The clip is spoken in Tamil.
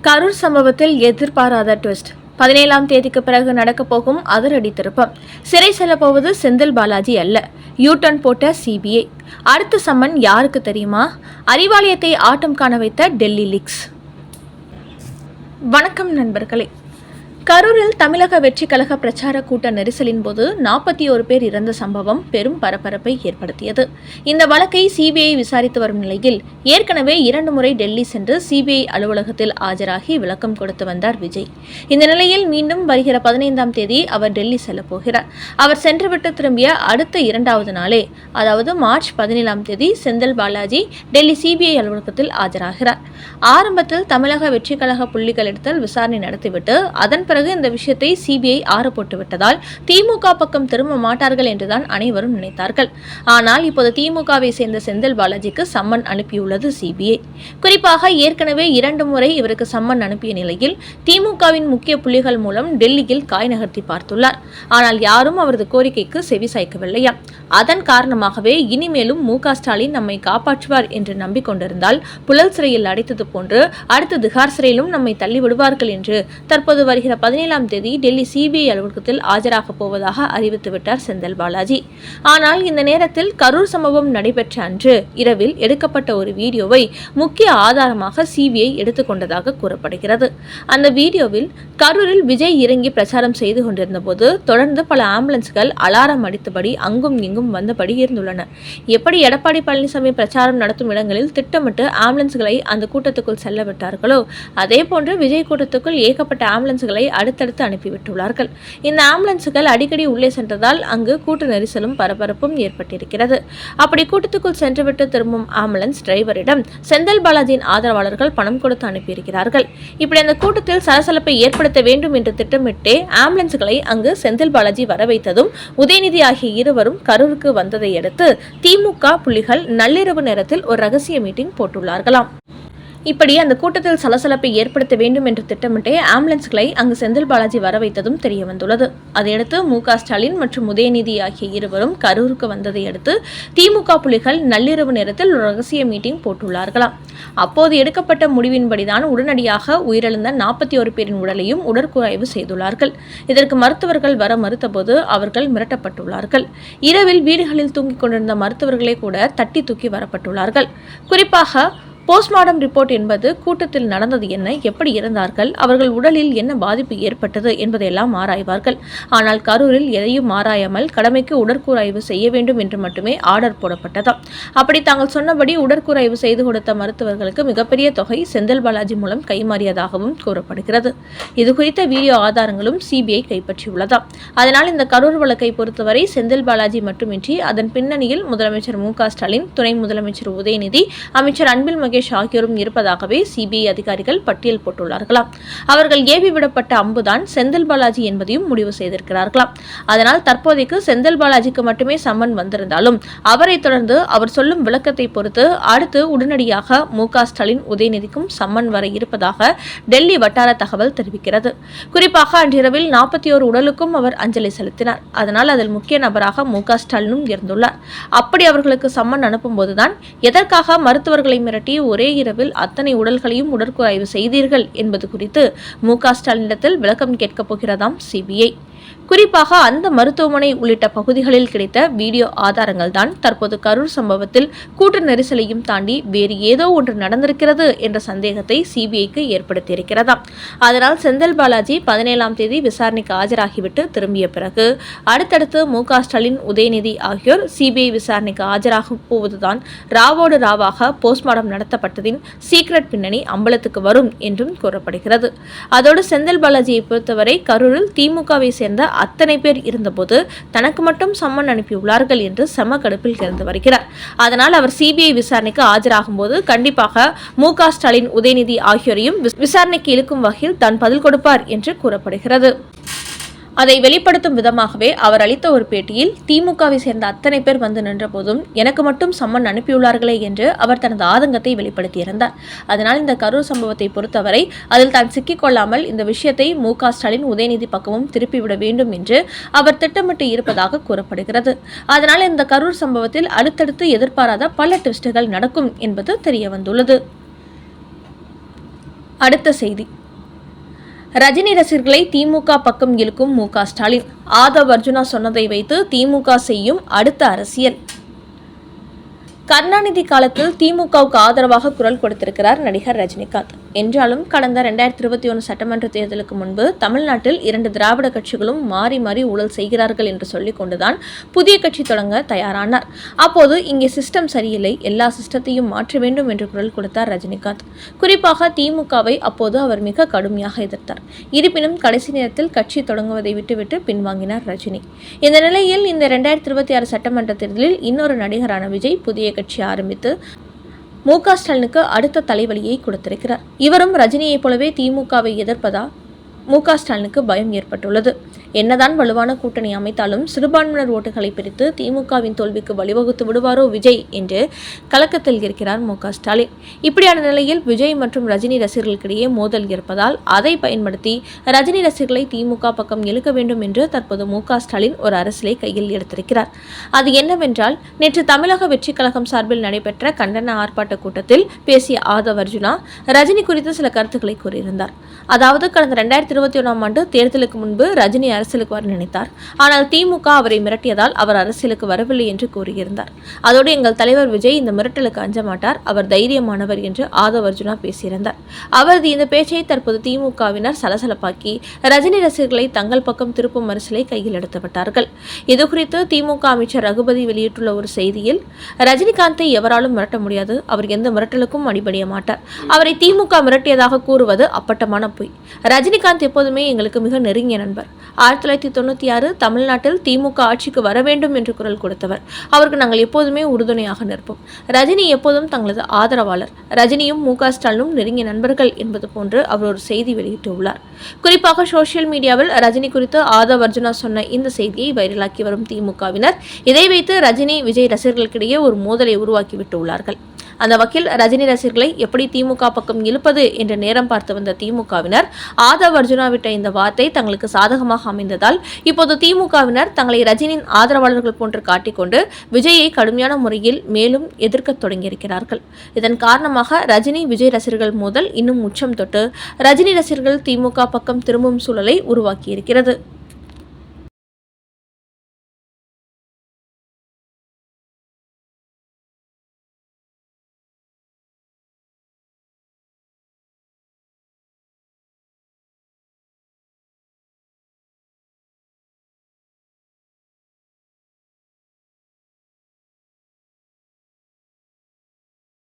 கரூர் சம்பவத்தில் எதிர்பாராத ட்விஸ்ட். 17ஆம் தேதிக்கு பிறகு நடக்கப் போகும் அதிரடி திருப்பம். சிறை செல்லப்போவது செந்தில் பாலாஜி அல்ல, யூ-டர்ன் போட்ட சிபிஐ. அடுத்த சம்மன் யாருக்கு தெரியுமா? அறிவாலயத்தை ஆட்டம் காண வைத்த டெல்லி லீக்ஸ். வணக்கம் நண்பர்களே. கரூரில் தமிழக வெற்றி கழக பிரச்சார கூட்ட நெரிசலின் போது 41 பேர் இறந்த சம்பவம் பெரும் பரபரப்பை ஏற்படுத்தியது. இந்த வழக்கை சிபிஐ விசாரித்து வரும் நிலையில் ஏற்கனவே 2 முறை டெல்லி சென்று சிபிஐ அலுவலகத்தில் ஆஜராகி விளக்கம் கொடுத்து வந்தார் விஜய். இந்த நிலையில் மீண்டும் வருகிற 15ஆம் தேதி அவர் டெல்லி செல்லப் போகிறார். அவர் சென்றுவிட்டு திரும்பிய அடுத்த 2வது நாளே, அதாவது மார்ச் 17ஆம் தேதி செந்தில் பாலாஜி டெல்லி சிபிஐ அலுவலகத்தில் ஆஜராகிறார். ஆரம்பத்தில் தமிழக வெற்றி கழக புள்ளிகளிடத்தில் விசாரணை நடத்திவிட்டு அதன் பிறகு இந்த விஷயத்தை சிபிஐ ஆற போட்டு விட்டதால் திமுக பக்கம் திரும்ப மாட்டார்கள் என்றுதான் அனைவரும் நினைத்தார்கள். ஆனால் இப்போது திமுகவை சேர்ந்த செந்தில் பாலாஜிக்கு சம்மன் அனுப்பியுள்ளது சிபிஐ. குறிப்பாக ஏற்கனவே 2 முறை இவருக்கு சம்மன் அனுப்பிய நிலையில் திமுகவின் முக்கிய புள்ளிகள் மூலம் டெல்லியில் காய் நகர்த்தி பார்த்துள்ளார். ஆனால் யாரும் அவரது கோரிக்கைக்கு செவி சாய்க்கவில்லையா? அதன் காரணமாகவே இனிமேலும் மு.க. ஸ்டாலின் நம்மை காப்பாற்றுவார் என்று நம்பிக்கொண்டிருந்தால் புழல் சிறையில் அடைத்தது போன்று அடுத்து திகார் சிறையிலும் நம்மை தள்ளிவிடுவார்கள் என்று தற்போது வருகிற 17ஆம் தேதி டெல்லி சிபிஐ அலுவலகத்தில் ஆஜராகப் போவதாக அறிவித்துவிட்டார் செந்தில் பாலாஜி. ஆனால் இந்த நேரத்தில் கரூர் சம்பவம் நடைபெற்ற அன்று இரவில் எடுக்கப்பட்ட ஒரு வீடியோவை முக்கிய ஆதாரமாக சிபிஐ எடுத்துக்கொண்டதாக கூறப்படுகிறது. அந்த வீடியோவில் கரூரில் விஜய் இறங்கி பிரச்சாரம் செய்து கொண்டிருந்த போது தொடர்ந்து பல ஆம்புலன்ஸ்கள் அலாரம் அடித்தபடி அங்கும் இங்கும் வந்தபடி இருந்துள்ளன. எப்படி எடப்பாடி பழனிசாமி பிரச்சாரம் நடத்தும் இடங்களில் திட்டமிட்டு ஆம்புலன்ஸ்களை அந்த கூட்டத்துக்குள் செல்ல விட்டார்களோ அதே போன்று விஜய் கூட்டத்துக்குள் ஏகப்பட்ட ஆம்புலன்ஸ்களை அடுத்தடுத்து அனுப்பிவிட்டுள்ளார்கள். இந்த ஆம்புலன்ஸ்கள் அடிக்கடி உள்ளே சென்றதால் அங்கு கூட்ட நெரிசலும் பரபரப்பும் ஏற்பட்டிருக்கிறது. அப்படி கூட்டத்துக்குள் சென்றுவிட்டு திரும்பும் ஆம்புலன்ஸ் டிரைவரிடம் செந்தில் பாலாஜியின் ஆதரவாளர்கள் பணம் கொடுத்து அனுப்பியிருக்கிறார்கள். இப்படி அந்த கூட்டத்தில் சலசலப்பை ஏற்படுத்த வேண்டும் என்று திட்டமிட்டே ஆம்புலன்ஸ்களை அங்கு செந்தில் பாலாஜி வர வைத்ததும் உதயநிதி ஆகிய இருவரும் கரூருக்கு வந்ததை அடுத்து திமுக புள்ளிகள் நள்ளிரவு நேரத்தில் ஒரு ரகசிய மீட்டிங் போட்டுள்ளார்களாம். இப்படி அந்த கூட்டத்தில் சலசலப்பை ஏற்படுத்த வேண்டும் என்று திட்டமிட்டே ஆம்புலன்ஸ்களை அங்கு செந்தில் பாலாஜி வர வைத்ததும் தெரிய வந்துள்ளது. அதையடுத்து மு.க. ஸ்டாலின் மற்றும் உதயநிதி ஆகிய இருவரும் கரூருக்கு வந்ததை அடுத்து திமுக புள்ளிகள் நள்ளிரவு நேரத்தில் ஒரு ரகசிய மீட்டிங் போட்டுள்ளார்களாம். அப்போது எடுக்கப்பட்ட முடிவின்படிதான் உடனடியாக உயிரிழந்த 41 பேரின் உடலையும் உடற்கூராய்வு செய்துள்ளார்கள். இதற்கு மருத்துவர்கள் வர மறுத்தபோது அவர்கள் மிரட்டப்பட்டுள்ளார்கள். இரவில் வீடுகளில் தூங்கிக் கொண்டிருந்த மருத்துவர்களே கூட தட்டி தூக்கி வரப்பட்டுள்ளார்கள். குறிப்பாக போஸ்ட்மார்டம் ரிப்போர்ட் என்பது கூட்டத்தில் நடந்தது என்ன, எப்படி இறந்தார்கள், அவர்கள் உடலில் என்ன பாதிப்பு ஏற்பட்டது என்பதையெல்லாம் ஆராய்வார்கள். ஆனால் கரூரில் எதையும் ஆராயாமல் கடமைக்கு உடற்கூராய்வு செய்ய வேண்டும் என்று மட்டுமே ஆர்டர் போடப்பட்டதாம். அப்படி தாங்கள் சொன்னபடி உடற்கூராய்வு செய்து கொடுத்த மருத்துவர்களுக்கு மிகப்பெரிய தொகை செந்தில் பாலாஜி மூலம் கைமாறியதாகவும் கூறப்படுகிறது. இதுகுறித்த வீடியோ ஆதாரங்களும் சிபிஐ கைப்பற்றியுள்ளதாம். அதனால் இந்த கரூர் வழக்கை பொறுத்தவரை செந்தில் பாலாஜி மட்டுமின்றி அதன் பின்னணியில் முதலமைச்சர் மு.க. ஸ்டாலின், துணை முதலமைச்சர் உதயநிதி, அமைச்சர் அன்பில் மகேஷ் ஆகியோரும் இருப்பதாகவே சிபிஐ அதிகாரிகள் பட்டியல் போட்டுள்ளார்களாம். அவர்கள் ஏவி விடப்பட்ட அம்புதான் செந்தில் பாலாஜி என்பதையும் முடிவு செய்திருக்கிறார்களாம். அதனால் தற்போதைக்கு செந்தில் பாலாஜிக்கு மட்டுமே சம்மன் வந்திருந்தாலும் அவரை தொடர்ந்து அவர் சொல்லும் விளக்கத்தை பொறுத்து அடுத்து உடனடியாக மு.க. ஸ்டாலின், உதயநிதிக்கும் சம்மன் வர இருப்பதாக டெல்லி வட்டார தகவல் தெரிவிக்கிறது. குறிப்பாக அன்றிரவில் 41 உடலுக்கும் அவர் அஞ்சலி செலுத்தினார். அதனால் அதில் முக்கிய நபராக மு.க. ஸ்டாலினும் இருந்துள்ளார். அப்படி அவர்களுக்கு சம்மன் அனுப்பும் போதுதான் எதற்காக மருத்துவர்களை மிரட்டி ஒரே இரவில் அத்தனை உடல்களையும் உடற்கூராய்வு செய்தீர்கள் என்பது குறித்து மு.க. ஸ்டாலினிடத்தில் விளக்கம் கேட்கப் போகிறதாம் சிபிஐ. குறிப்பாக அந்த மருத்துவமனை உள்ளிட்ட பகுதிகளில் கிடைத்த வீடியோ ஆதாரங்கள் தான் தற்போது கரூர் சம்பவத்தில் கூட்ட நெரிசலையும் தாண்டி வேறு ஏதோ ஒன்று நடந்திருக்கிறது என்ற சந்தேகத்தை சிபிஐக்கு ஏற்படுத்தியிருக்கிறதாம். அதனால் செந்தில் பாலாஜி 17ஆம் தேதி விசாரணைக்கு ஆஜராகிவிட்டு திரும்பிய பிறகு அடுத்தடுத்து மு.க. ஸ்டாலின், உதயநிதி ஆகியோர் சிபிஐ விசாரணைக்கு ஆஜராக போவதுதான் ராவோடு ராவாக போஸ்ட்மார்டம் நடத்தப்பட்டதின் சீக்ரெட் பின்னணி அம்பலத்துக்கு வரும் என்றும் கூறப்படுகிறது. அதோடு செந்தில் பாலாஜியை பொறுத்தவரை கரூரில் திமுகவை சேர்ந்த அத்தனை பேர் இருந்தபோது தனக்கு மட்டும் சம்மன் அனுப்பியுள்ளார்கள் என்று செம கடுப்பில் இருந்து வருகிறார். அதனால் அவர் சிபிஐ விசாரணைக்கு ஆஜராகும் போது கண்டிப்பாக மு.க. ஸ்டாலின், உதயநிதி ஆகியோரையும் விசாரணைக்கு இழுக்கும் வகையில் தான் பதில் கொடுப்பார் என்று கூறப்படுகிறது. அதை வெளிப்படுத்தும் விதமாகவே அவர் அளித்த ஒரு பேட்டியில் திமுகவை சேர்ந்த அத்தனை பேர் வந்து நின்ற போதும் எனக்கு மட்டும் சம்மன் அனுப்பியுள்ளார்களே என்று அவர் தனது ஆதங்கத்தை வெளிப்படுத்தியிருந்தார். அதனால் இந்த கரூர் சம்பவத்தை பொறுத்தவரை அதில் தான் சிக்கிக்கொள்ளாமல் இந்த விஷயத்தை மு.க. ஸ்டாலின், உதயநிதி பக்கமும் திருப்பிவிட வேண்டும் என்று அவர் திட்டமிட்டு இருப்பதாக கூறப்படுகிறது. அதனால் இந்த கரூர் சம்பவத்தில் அடுத்தடுத்து எதிர்பாராத பல ட்விஸ்டுகள் நடக்கும் என்பது தெரிய வந்துள்ளது. அடுத்த செய்தி, ரஜினி ரசிகர்களை திமுக பக்கம் இழுக்கும் மு.க. ஸ்டாலின். ஆதவ் அர்ஜுனா சொன்னதை வைத்து திமுக செய்யும் அடுத்த அரசியல். கருணாநிதி காலத்தில் திமுகவுக்கு ஆதரவாக குரல் கொடுத்திருக்கிறார் நடிகர் ரஜினிகாந்த். என்றாலும் கடந்த 2021 சட்டமன்ற தேர்தலுக்கு முன்பு தமிழ்நாட்டில் 2 திராவிட கட்சிகளும் மாறி மாறி ஊழல் செய்கிறார்கள் என்று சொல்லிக் கொண்டுதான் புதிய கட்சி தொடங்க தயாரானார். அப்போது இங்கே சிஸ்டம் சரியில்லை, எல்லா சிஸ்டத்தையும் மாற்ற வேண்டும் என்று குரல் கொடுத்தார் ரஜினிகாந்த். குறிப்பாக திமுகவை அப்போது அவர் மிக கடுமையாக எதிர்த்தார். இருப்பினும் கடைசி நேரத்தில் கட்சி தொடங்குவதை விட்டுவிட்டு பின்வாங்கினார் ரஜினி. இந்த நிலையில் இந்த 2026 சட்டமன்ற தேர்தலில் இன்னொரு நடிகரான விஜய் புதிய கட்சி ஆரம்பித்து மு.க. ஸ்டாலினுக்கு அடுத்த தலைவலியை கொடுத்திருக்கிறார். இவரும் ரஜினியைப் போலவே திமுகவை எதிர்ப்பதால் மு.க. ஸ்டாலினுக்கு பயம் ஏற்பட்டுள்ளது. என்னதான் வலுவான கூட்டணி அமைத்தாலும் சிறுபான்மையினர் ஓட்டுகளை பிரித்து திமுகவின் தோல்விக்கு வழிவகுத்து விடுவாரோ விஜய் என்று கலக்கத்தில் இருக்கிறார் மு.க. ஸ்டாலின். இப்படியான நிலையில் விஜய் மற்றும் ரஜினி ரசிகர்களுக்கிடையே மோதல் இருப்பதால் அதை பயன்படுத்தி ரஜினி ரசிகர்களை திமுக பக்கம் இழுக்க வேண்டும் என்று தற்போது மு.க. ஸ்டாலின் ஒரு அரசியலை கையில் எடுத்திருக்கிறார். அது என்னவென்றால், நேற்று தமிழக வெற்றிக் கழகம் சார்பில் நடைபெற்ற கண்டன ஆர்ப்பாட்ட கூட்டத்தில் பேசிய ஆதவ் அர்ஜுனா ரஜினி குறித்து சில கருத்துக்களை கூறியிருந்தார். அதாவது, கடந்த 2021ஆம் ஆண்டு தேர்தலுக்கு முன்பு ரஜினி அரசியலுக்கு வர நினைத்தார். ஆனால் திமுக அவரை மிரட்டியதால் அவர் அரசியலுக்கு வரவில்லை என்று கூறியிருந்தார். அதோடு எங்கள் தலைவர் விஜய் இந்த மிரட்டலுக்கு அஞ்ச மாட்டார், அவர் தைரியமானவர் என்று ஆதவ் அர்ஜுனா பேசியிருந்தார். அவரது இந்த பேச்சை தற்போது திமுகவினர் சலசலப்பாக்கி ரஜினி ரசிகர்களை தங்கள் பக்கம் திருப்பும் அரசியலை கையில் எடுத்துவிட்டார்கள். இதுகுறித்து திமுக அமைச்சர் ரகுபதி வெளியிட்டுள்ள ஒரு செய்தியில், ரஜினிகாந்தை எவராலும் மிரட்ட முடியாது, அவர் எந்த மிரட்டலுக்கும் அடிபடிய மாட்டார். அவரை திமுக மிரட்டியதாக கூறுவது அப்பட்டமான பொய். ரஜினிகாந்த் எப்போதுமே எங்களுக்கு மிக நெருங்கிய நண்பர். 1996 தமிழ்நாட்டில் திமுக ஆட்சிக்கு வர வேண்டும் என்று குரல் கொடுத்தவர். அவருக்கு நாங்கள் எப்போதுமே உறுதுணையாக நிற்போம். ரஜினி எப்போதும் தங்களது ஆதரவாளர். ரஜினியும் மு.க. ஸ்டாலினும் நெருங்கிய நண்பர்கள் என்பது போன்று அவர் ஒரு செய்தி வெளியிட்டுள்ளார். குறிப்பாக சோசியல் மீடியாவில் ரஜினி குறித்து ஆதவ் அர்ஜுனா சொன்ன இந்த செய்தியை வைரலாக்கி வரும் திமுகவினர் இதை வைத்து ரஜினி விஜய் ரசிகர்களுக்கிடையே ஒரு மோதலை உருவாக்கிவிட்டுள்ளார்கள். அந்த வகையில் ரஜினி ரசிகர்களை எப்படி திமுக பக்கம் இழுப்பது என்ற நேரம் பார்த்து வந்த திமுகவினர் ஆதவ் அர்ஜுனா விட்ட இந்த வார்த்தை தங்களுக்கு சாதகமாக அமைந்ததால் இப்போது திமுகவினர் தங்களை ரஜினியின் ஆதரவாளர்கள் போன்று காட்டிக்கொண்டு விஜயை கடுமையான முறையில் மேலும் எதிர்க்க தொடங்கியிருக்கிறார்கள். இதன் காரணமாக ரஜினி விஜய் ரசிகர்கள் மோதல் இன்னும் உச்சம் தொட்டு ரஜினி ரசிகர்கள் திமுக பக்கம் திரும்பும் சூழலை உருவாக்கியிருக்கிறது.